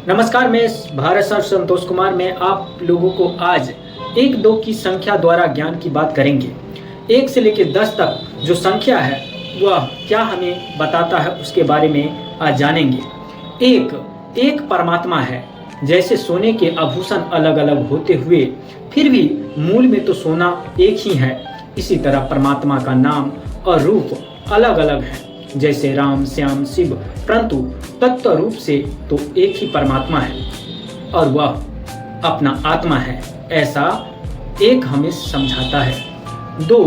नमस्कार, मैं भारत सर संतोष कुमार। मैं आप लोगों को आज 1-2 की संख्या द्वारा ज्ञान की बात करेंगे। 1 से लेकर 10 तक जो संख्या है वह क्या हमें बताता है उसके बारे में आज जानेंगे। एक परमात्मा है। जैसे सोने के आभूषण अलग अलग होते हुए फिर भी मूल में तो सोना एक ही है, इसी तरह परमात्मा का नाम और रूप अलग अलग है। जैसे राम, श्याम, शिव, परंतु तत्व रूप से तो एक ही परमात्मा है और वह अपना आत्मा है, ऐसा एक हमें समझाता है। 2,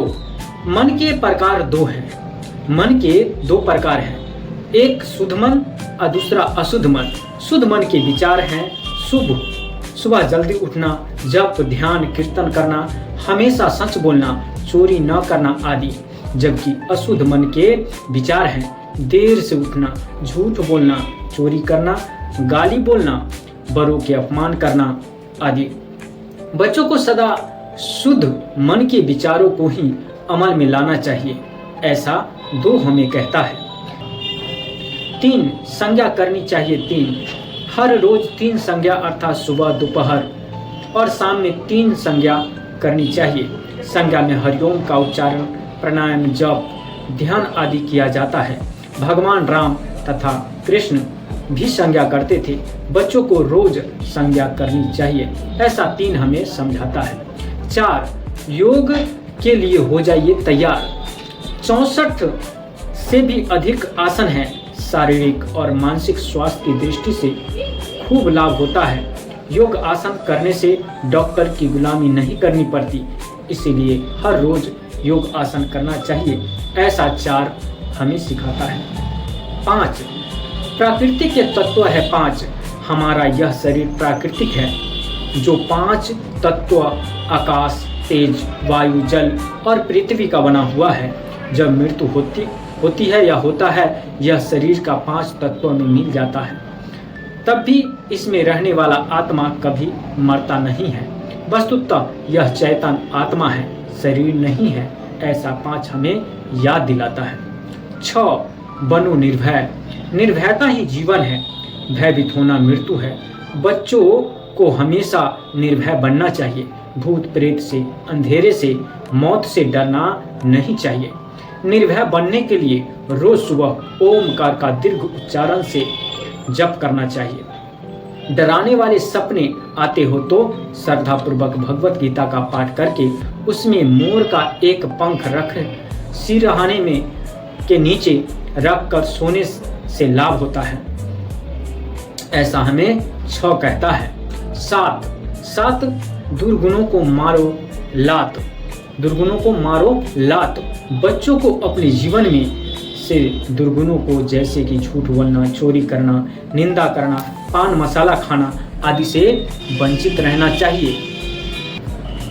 मन के प्रकार 2 हैं। मन के 2 प्रकार हैं, एक शुद्ध मन और दूसरा अशुद्ध मन। शुद्ध मन के विचार हैं शुभ, सुबह जल्दी उठना, जप, ध्यान, कीर्तन करना, हमेशा सच बोलना, चोरी न करना आदि। जबकि अशुद्ध मन के विचार हैं देर से उठना, झूठ बोलना, चोरी करना, गाली बोलना, बड़ों के अपमान करना आदि। बच्चों को सदा शुद्ध मन के विचारों को ही अमल में लाना चाहिए, ऐसा 2 हमें कहता है। 3, संज्ञा करनी चाहिए। 3, हर रोज 3 संज्ञा अर्थात सुबह, दोपहर और शाम में 3 संज्ञा करनी चाहिए। संज्ञा में हरिओम का उच्चारण, प्राणायाम, जप, ध्यान आदि किया जाता है। भगवान राम तथा कृष्ण भी संज्ञा करते थे। बच्चों को रोज संज्ञा करनी चाहिए, ऐसा 3 हमें समझाता है। 4, योग के लिए हो जाइए तैयार। 64 से भी अधिक आसन हैं। शारीरिक और मानसिक स्वास्थ्य की दृष्टि से खूब लाभ होता है। योग आसन करने से डॉक्टर की गुलामी नहीं करनी पड़ती, इसीलिए हर रोज योग आसन करना चाहिए, ऐसा 4 हमें सिखाता है। 5, प्रकृति के तत्व है 5। हमारा यह शरीर प्राकृतिक है, जो 5 तत्व आकाश, तेज, वायु, जल और पृथ्वी का बना हुआ है। जब मृत्यु होती है या होता है, यह शरीर का 5 तत्वों में मिल जाता है। तब भी इसमें रहने वाला आत्मा कभी मरता नहीं है। वस्तुतः यह चैतन आत्मा है, शरीर नहीं है, ऐसा 5 हमें याद दिलाता है। 6, बनो निर्भय। निर्भयता ही जीवन है, भयभीत होना मृत्यु है। बच्चों को हमेशा निर्भय बनना चाहिए। भूत प्रेत से, अंधेरे से, मौत से डरना नहीं चाहिए। निर्भय बनने के लिए रोज सुबह ओमकार का दीर्घ उच्चारण से जप करना चाहिए। डराने वाले सपने आते हो तो श्रद्धापूर्वक भगवत गीता का पाठ करके उसमें मोर का एक पंख रख सिरहाने में के नीचे रख कर सोने से लाभ होता है, ऐसा हमें 6 कहता है। 7, दुर्गुणों को मारो लात। दुर्गुणों को मारो लात। बच्चों को अपने जीवन में से दुर्गुणों को, जैसे कि झूठ बोलना, चोरी करना, निंदा करना, पान मसाला खाना आदि से वंचित रहना चाहिए।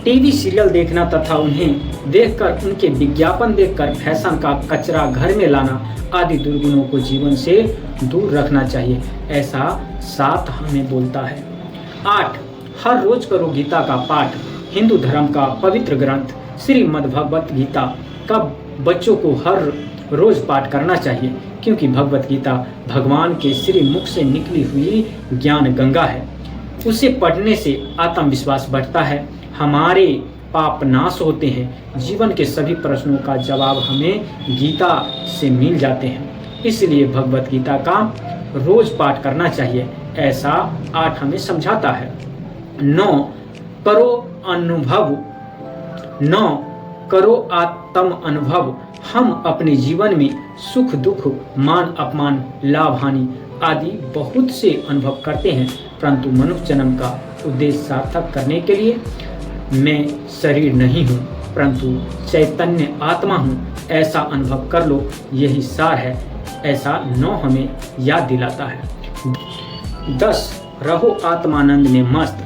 टीवी सीरियल देखना तथा उन्हें देखकर, उनके विज्ञापन देखकर फैशन का कचरा घर में लाना आदि दुर्गुणों को जीवन से दूर रखना चाहिए, ऐसा 7 हमें बोलता है। 8, हर रोज करो गीता का पाठ। हिंदू धर्म का पवित्र ग्रंथ श्रीमद् भगवत गीता का बच्चों को हर रोज पाठ करना चाहिए, क्योंकि भगवत गीता भगवान के श्री मुख से निकली हुई ज्ञान गंगा है। उसे पढ़ने से आत्मविश्वास बढ़ता है, हमारे पाप नाश होते हैं, जीवन के सभी प्रश्नों का जवाब हमें गीता से मिल जाते हैं। इसलिए भगवत गीता का रोज पाठ करना चाहिए, ऐसा 8 हमें समझाता है। 9, करो अनुभव। 9, करो आत्म अनुभव। हम अपने जीवन में सुख दुख, मान अपमान, लाभ हानि आदि बहुत से अनुभव करते हैं, परंतु मनुष्य जन्म का उद्देश्य सार्थक करने के लिए मैं शरीर नहीं हूँ, परंतु चैतन्य आत्मा हूँ, ऐसा अनुभव कर लो, यही सार है, ऐसा 9 हमें याद दिलाता है। 10, रहो आत्मानंद में मस्त।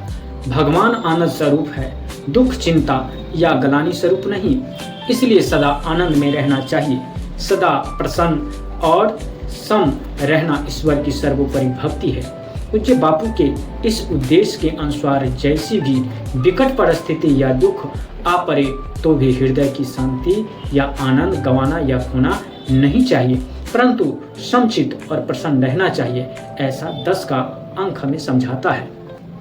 भगवान आनंद स्वरूप है, दुख, चिंता या ग्लानि स्वरूप नहीं, इसलिए सदा आनंद में रहना चाहिए। सदा प्रसन्न और सम रहना ईश्वर की सर्वोपरि भक्ति है। पूज्य बापू के इस उद्देश्य के अनुसार जैसी भी विकट परिस्थिति या दुख आ पड़े तो भी हृदय की शांति या आनंद गंवाना या खोना नहीं चाहिए, परंतु समचित और प्रसन्न रहना चाहिए, ऐसा 10 का अंक हमें समझाता है।